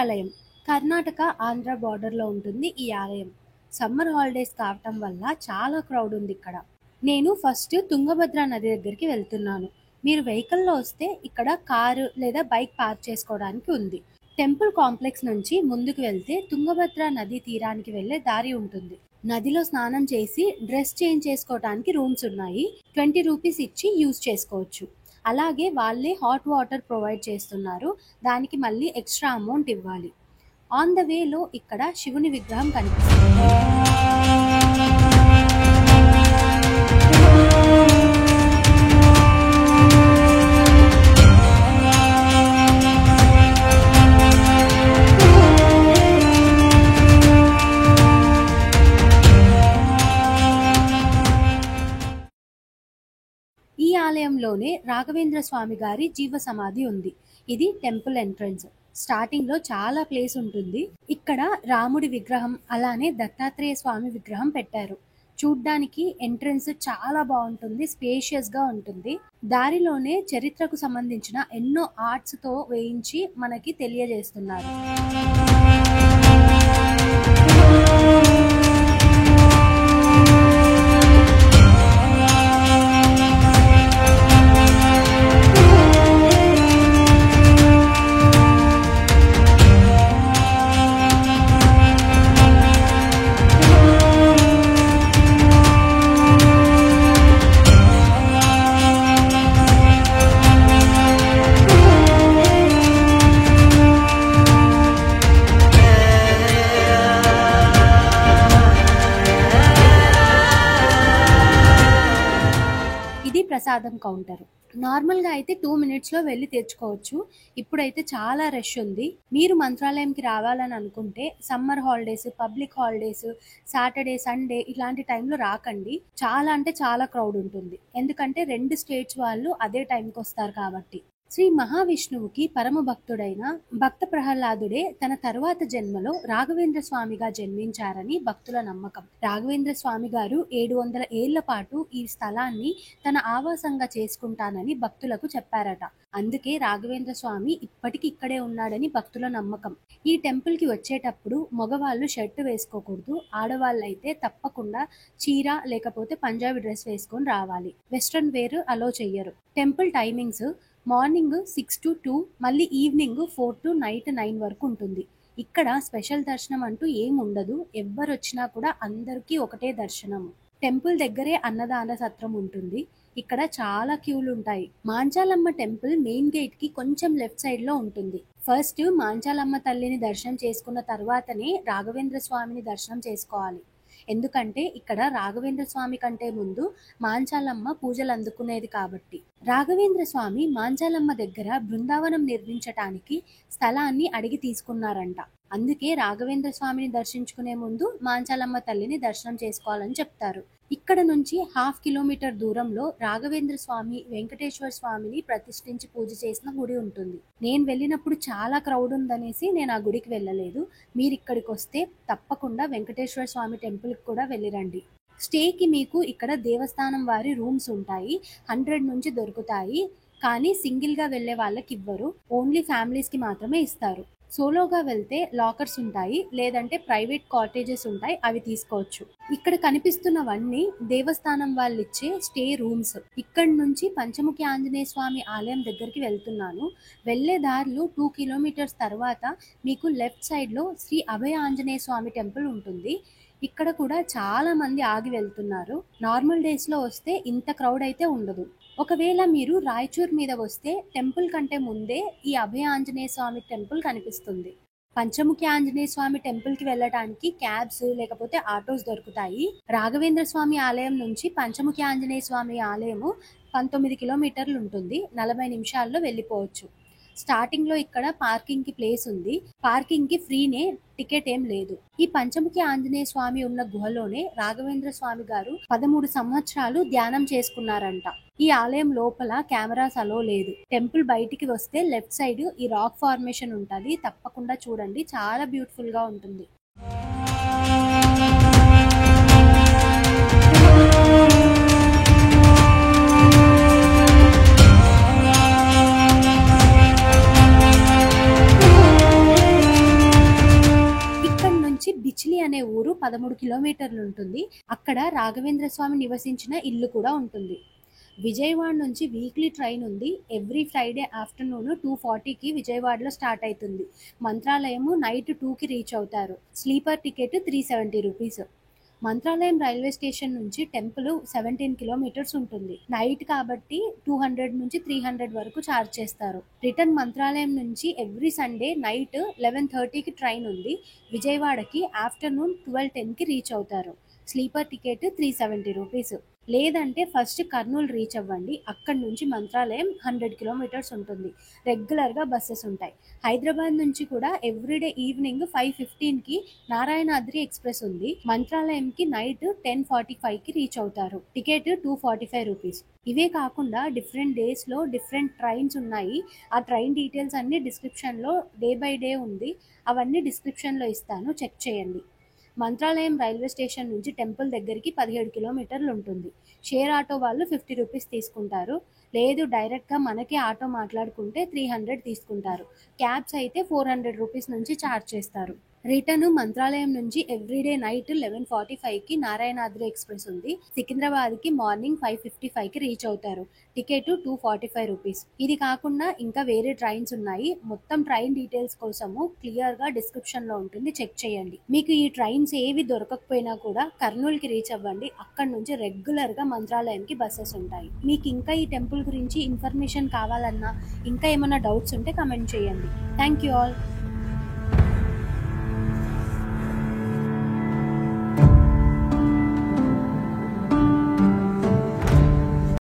ఆలయం కర్ణాటక, ఆంధ్ర బార్డర్‌లో ఉంటుంది ఈ ఆలయం. సమ్మర్ హాలిడేస్ కావటం వల్ల చాలా క్రౌడ్ ఉంది ఇక్కడ. నేను ఫస్ట్ తుంగభద్ర నది దగ్గరికి వెళ్తున్నాను. మీరు వెహికల్‌లో వస్తే ఇక్కడ కారు లేదా బైక్ పార్క్ చేసుకోవడానికి ఉంది. టెంపుల్ కాంప్లెక్స్ నుంచి ముందుకు వెళ్తే తుంగభద్ర నది తీరానికి వెళ్ళే దారి ఉంటుంది. నదిలో స్నానం చేసి డ్రెస్ చేంజ్ చేసుకోవడానికి రూమ్స్ ఉన్నాయి. 20 రూపీస్ ఇచ్చి యూజ్ చేసుకోవచ్చు. అలాగే వాళ్ళే హాట్ వాటర్ ప్రొవైడ్ చేస్తున్నారు. దానికి మళ్ళీ ఎక్స్ట్రా అమౌంట్ ఇవ్వాలి. ఆన్ ద వేలో ఇక్కడ శివుని విగ్రహం కనిపిస్తుంది. ఈ ఆలయంలోనే రాఘవేంద్ర స్వామి గారి జీవ సమాధి ఉంది. ఇది టెంపుల్ ఎంట్రన్స్. స్టార్టింగ్ లో చాలా ప్లేస్ ఉంటుంది. ఇక్కడ రాముడి విగ్రహం అలానే దత్తాత్రేయ స్వామి విగ్రహం పెట్టారు. చూడ్డానికి ఎంట్రన్స్ చాలా బాగుంటుంది, స్పేషియస్ గా ఉంటుంది. దారిలోనే చరిత్రకు సంబంధించిన ఎన్నో ఆర్ట్స్ తో వేయించి మనకి తెలియజేస్తున్నారు. ఇది ప్రసాదం కౌంటర్. నార్మల్ గా అయితే 2 మినిట్స్ లో వెళ్ళి తెచ్చుకోవచ్చు. ఇప్పుడైతే చాలా రష్ ఉంది. మీరు మంత్రాలయంకి రావాలని అనుకుంటే summer holidays, public holidays, Saturday, Sunday ఇలాంటి టైంలో రాకండి. చాలా అంటే చాలా క్రౌడ్ ఉంటుంది. ఎందుకంటే 2 స్టేట్స్ వాళ్ళు అదే టైంకి వస్తారు కాబట్టి. శ్రీ మహావిష్ణువుకి పరమ భక్తుడైన భక్త ప్రహ్లాదుడే తన తరువాత జన్మలో రాఘవేంద్ర స్వామిగా జన్మించారని భక్తుల నమ్మకం. రాఘవేంద్ర స్వామి గారు 700 ఏళ్ల పాటు ఈ స్థలాన్ని తన ఆవాసంగా చేసుకుంటానని భక్తులకు చెప్పారట. అందుకే రాఘవేంద్ర స్వామి ఇప్పటికి ఇక్కడే ఉన్నాడని భక్తుల నమ్మకం. ఈ టెంపుల్ కి వచ్చేటప్పుడు మగవాళ్ళు షర్ట్ వేసుకోకూడదు. ఆడవాళ్ళైతే తప్పకుండా చీర లేకపోతే పంజాబీ డ్రెస్ వేసుకొని రావాలి. వెస్ట్రన్ వేర్ అలో చెయ్యరు. టెంపుల్ టైమింగ్స్ మార్నింగ్ 6 to 2, మళ్ళీ ఈవినింగ్ 4 to నైట్ 9 వరకు ఉంటుంది. ఇక్కడ స్పెషల్ దర్శనం అంటూ ఏం ఉండదు. ఎవ్వరు వచ్చినా కూడా అందరికీ ఒకటే దర్శనం. టెంపుల్ దగ్గరే అన్నదాన సత్రం ఉంటుంది. ఇక్కడ చాలా క్యూలు ఉంటాయి. మాంచాలమ్మ టెంపుల్ మెయిన్ గేట్ కి కొంచెం లెఫ్ట్ సైడ్ లో ఉంటుంది. ఫస్ట్ మాంచాలమ్మ తల్లిని దర్శనం చేసుకున్న తర్వాతనే రాఘవేంద్ర స్వామిని దర్శనం చేసుకోవాలి. ఎందుకంటే ఇక్కడ రాఘవేంద్ర స్వామి కంటే ముందు మాంచాలమ్మ పూజలు అందుకునేది కాబట్టి. రాఘవేంద్ర స్వామి మాంచాలమ్మ దగ్గర బృందావనం నిర్మించటానికి స్థలాన్ని అడిగి తీసుకున్నారంట. అందుకే రాఘవేంద్ర స్వామిని దర్శించుకునే ముందు మాంచాలమ్మ తల్లిని దర్శనం చేసుకోవాలని చెప్తారు. ఇక్కడ నుంచి 1/2 కిలోమీటర్ దూరంలో రాఘవేంద్ర స్వామి, వెంకటేశ్వర స్వామిని ప్రతిష్ఠించి పూజ చేసిన గుడి ఉంటుంది. నేను వెళ్ళినప్పుడు చాలా క్రౌడ్ ఉందనేసి నేను ఆ గుడికి వెళ్ళలేదు. మీరు ఇక్కడికి వస్తే తప్పకుండా వెంకటేశ్వర స్వామి టెంపుల్కి కూడా వెళ్ళిరండి. స్టేకి మీకు ఇక్కడ దేవస్థానం వారి రూమ్స్ ఉంటాయి. 100 నుంచి దొరుకుతాయి. కానీ సింగిల్ గా వెళ్లే వాళ్ళకి ఇవ్వరు. ఓన్లీ ఫ్యామిలీస్ కి మాత్రమే ఇస్తారు. సోలోగా వెళ్తే లాకర్స్ ఉంటాయి, లేదంటే ప్రైవేట్ కాటేజెస్ ఉంటాయి, అవి తీసుకోవచ్చు. ఇక్కడ కనిపిస్తున్నవన్నీ దేవస్థానం వాళ్ళు ఇచ్చే స్టే రూమ్స్. ఇక్కడ నుంచి పంచముఖి ఆంజనేయ స్వామి ఆలయం దగ్గరికి వెళ్తున్నాను. వెళ్లే దారిలో 2 కిలోమీటర్స్ తర్వాత మీకు లెఫ్ట్ సైడ్ లో శ్రీ అభయ ఆంజనేయ స్వామి టెంపుల్ ఉంటుంది. ఇక్కడ కూడా చాలా మంది ఆగి వెళ్తున్నారు. నార్మల్ డేస్ లో వస్తే ఇంత క్రౌడ్ అయితే ఉండదు. ఒకవేళ మీరు రాయచూర్ మీద వస్తే టెంపుల్ కంటే ముందే ఈ అభయ ఆంజనేయ స్వామి టెంపుల్ కనిపిస్తుంది. పంచముఖి ఆంజనేయ స్వామి టెంపుల్ కి వెళ్ళడానికి క్యాబ్స్ లేకపోతే ఆటోస్ దొరుకుతాయి. రాఘవేంద్ర స్వామి ఆలయం నుంచి పంచముఖి ఆంజనేయ స్వామి ఆలయము 19 కిలోమీటర్లు ఉంటుంది. 40 నిమిషాల్లో వెళ్ళిపోవచ్చు. స్టార్టింగ్ లో ఇక్కడ పార్కింగ్ కి ప్లేస్ ఉంది. పార్కింగ్ కి ఫ్రీనే, టికెట్ ఏం లేదు. ఈ పంచముఖి ఆంజనేయ స్వామి ఉన్న గుహలోనే రాఘవేంద్ర స్వామి గారు 13 సంవత్సరాలు ధ్యానం చేసుకున్నారంట. ఈ ఆలయం లోపల కెమెరాస్ అలో లేదు. టెంపుల్ బయటికి వస్తే లెఫ్ట్ సైడ్ ఈ రాక్ ఫార్మేషన్ ఉంటది. తప్పకుండా చూడండి, చాలా బ్యూటిఫుల్ గా ఉంటుంది. నుంచి బిచ్లీ అనే ఊరు 13 కిలోమీటర్లు ఉంటుంది. అక్కడ రాఘవేంద్ర స్వామి నివసించిన ఇల్లు కూడా ఉంటుంది. విజయవాడ నుంచి వీక్లీ ట్రైన్ ఉంది. ఎవ్రీ ఫ్రైడే ఆఫ్టర్నూన్ 2:40కి విజయవాడలో స్టార్ట్ అవుతుంది. మంత్రాలయము నైట్ 2కి రీచ్ అవుతారు. Sleeper ticket 370 rupees. Mantralayam railway station నుంచి టెంపుల్ 17 కిలోమీటర్స్ ఉంటుంది. నైట్ కాబట్టి 200 నుంచి 300 వరకు ఛార్జ్ చేస్తారు. రిటర్న్ మంత్రాలయం నుంచి ఎవ్రీ సండే నైట్ 11:30కి ట్రైన్ ఉంది. విజయవాడకి ఆఫ్టర్నూన్ 12:10కి రీచ్ అవుతారు. Sleeper ticket 370 rupees. లేదంటే ఫస్ట్ కర్నూలు రీచ్ అవ్వండి. అక్కడి నుంచి మంత్రాలయం 100 కిలోమీటర్స్ ఉంటుంది. రెగ్యులర్గా బస్సెస్ ఉంటాయి. హైదరాబాద్ నుంచి కూడా ఎవ్రీడే ఈవినింగ్ 5:15కి నారాయణాద్రి ఎక్స్ప్రెస్ ఉంది. మంత్రాలయంకి నైట్ 10:45కి రీచ్ అవుతారు. Ticket 245 rupees. ఇవే కాకుండా డిఫరెంట్ డేస్లో డిఫరెంట్ ట్రైన్స్ ఉన్నాయి. ఆ ట్రైన్ డీటెయిల్స్ అన్ని డిస్క్రిప్షన్లో డే బై డే ఉంది. అవన్నీ డిస్క్రిప్షన్లో ఇస్తాను, చెక్ చేయండి. మంత్రాలయం రైల్వే స్టేషన్ నుంచి టెంపుల్ దగ్గరికి 17 కిలోమీటర్లు ఉంటుంది. షేర్ ఆటో వాళ్ళు 50 రూపీస్ తీసుకుంటారు. లేదు డైరెక్ట్గా మనకి ఆటో మాట్లాడుకుంటే 300 తీసుకుంటారు. క్యాబ్స్ అయితే 400 రూపీస్ నుంచి ఛార్జ్ చేస్తారు. రిటర్న్ మంత్రాలయం నుంచి ఎవ్రీడే నైట్ 11:45కి నారాయణాద్రి ఎక్స్ప్రెస్ ఉంది. సికింద్రాబాద్కి మార్నింగ్ 5:55కి రీచ్ అవుతారు. Ticket 245 rupees. ఇది కాకుండా ఇంకా వేరే ట్రైన్స్ ఉన్నాయి. మొత్తం ట్రైన్ డీటెయిల్స్ కోసము క్లియర్గా డిస్క్రిప్షన్లో ఉంటుంది, చెక్ చేయండి. మీకు ఈ ట్రైన్స్ ఏవి దొరకకపోయినా కూడా కర్నూలుకి రీచ్ అవ్వండి. అక్కడ నుంచి రెగ్యులర్గా మంత్రాలయంకి బస్సెస్ ఉంటాయి. మీకు ఇంకా ఈ టెంపుల్ గురించి ఇన్ఫర్మేషన్ కావాలన్నా ఇంకా ఏమైనా డౌట్స్ ఉంటే కమెంట్ చేయండి. Thank you all.